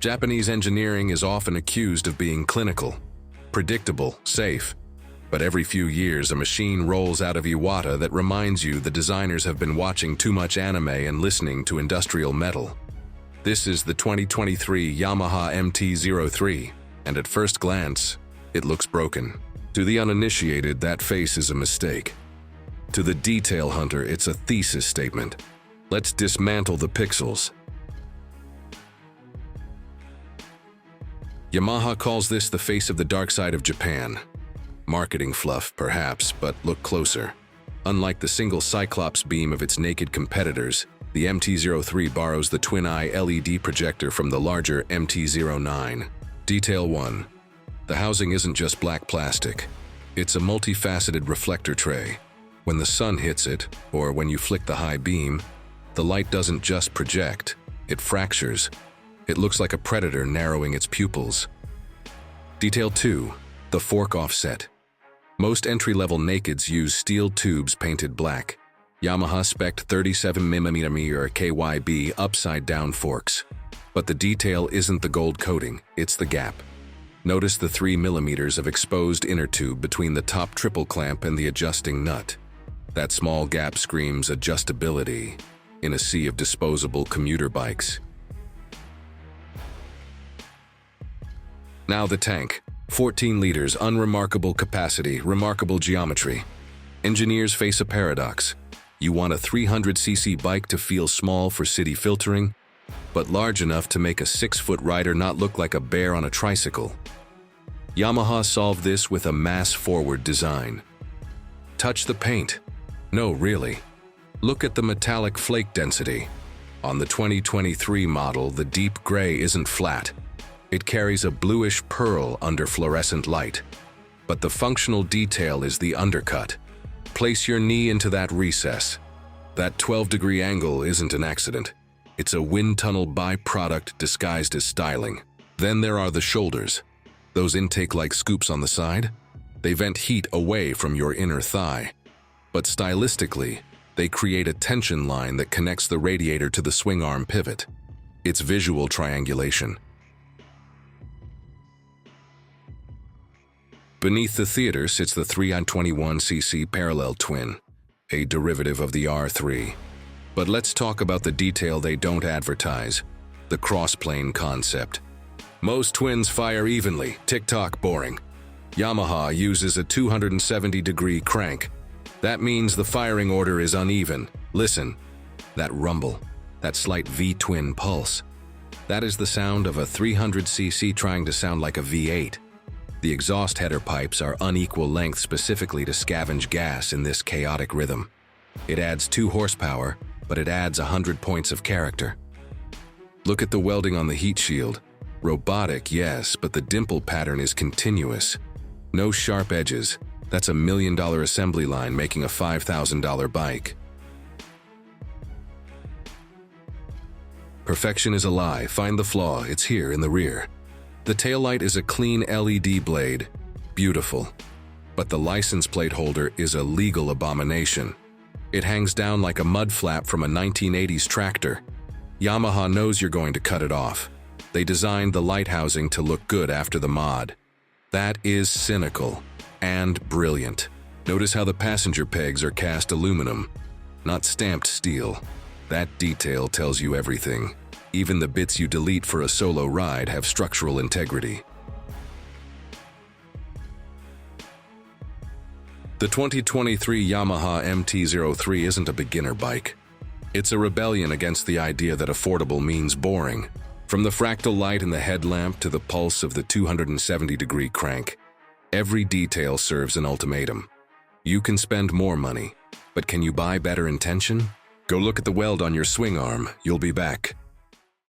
Japanese engineering is often accused of being clinical, predictable, safe. But every few years, a machine rolls out of Iwata that reminds you the designers have been watching too much anime and listening to industrial metal. This is the 2023 Yamaha MT-03, and at first glance, it looks broken. To the uninitiated, that face is a mistake. To the detail hunter, it's a thesis statement. Let's dismantle the pixels. Yamaha calls this the face of the dark side of Japan. Marketing fluff, perhaps, but look closer. Unlike the single Cyclops beam of its naked competitors, the MT-03 borrows the twin-eye LED projector from the larger MT-09. Detail 1. The housing isn't just black plastic. It's a multifaceted reflector tray. When the sun hits it, or when you flick the high beam, the light doesn't just project, it fractures. It looks like a predator narrowing its pupils. Detail 2. The fork offset. Most entry-level nakeds use steel tubes painted black. Yamaha spec'd 37mm KYB upside-down forks. But the detail isn't the gold coating, it's the gap. Notice the 3mm of exposed inner tube between the top triple clamp and the adjusting nut. That small gap screams adjustability in a sea of disposable commuter bikes. Now the tank. 14 liters, unremarkable capacity, remarkable geometry. Engineers face a paradox. You want a 300cc bike to feel small for city filtering, but large enough to make a 6-foot rider not look like a bear on a tricycle. Yamaha solved this with a mass-forward design. Touch the paint. No, really. Look at the metallic flake density. On the 2023 model, the deep gray isn't flat. It carries a bluish pearl under fluorescent light. But the functional detail is the undercut. Place your knee into that recess. That 12-degree angle isn't an accident. It's a wind tunnel byproduct disguised as styling. Then there are the shoulders. Those intake-like scoops on the side? They vent heat away from your inner thigh. But stylistically, they create a tension line that connects the radiator to the swing arm pivot. It's visual triangulation. Beneath the theater sits the 321cc parallel twin, a derivative of the R3. But let's talk about the detail they don't advertise, the crossplane concept. Most twins fire evenly, tick-tock boring. Yamaha uses a 270-degree crank. That means the firing order is uneven. Listen, that rumble, that slight V-twin pulse. That is the sound of a 300cc trying to sound like a V8. The exhaust header pipes are unequal length specifically to scavenge gas in this chaotic rhythm. It adds 2 horsepower, but it adds 100 points of character. Look at the welding on the heat shield. Robotic, yes, but the dimple pattern is continuous. No sharp edges. That's $1 million assembly line making a $5,000 bike. Perfection is a lie. Find the flaw. It's here in the rear. The taillight is a clean LED blade. Beautiful. But the license plate holder is a legal abomination. It hangs down like a mud flap from a 1980s tractor. Yamaha knows you're going to cut it off. They designed the light housing to look good after the mod. That is cynical and brilliant. Notice how the passenger pegs are cast aluminum, not stamped steel. That detail tells you everything. Even the bits you delete for a solo ride have structural integrity. The 2023 Yamaha MT-03 isn't a beginner bike. It's a rebellion against the idea that affordable means boring. From the fractal light in the headlamp to the pulse of the 270-degree crank, every detail serves an ultimatum. You can spend more money, but can you buy better intention? Go look at the weld on your swing arm. You'll be back.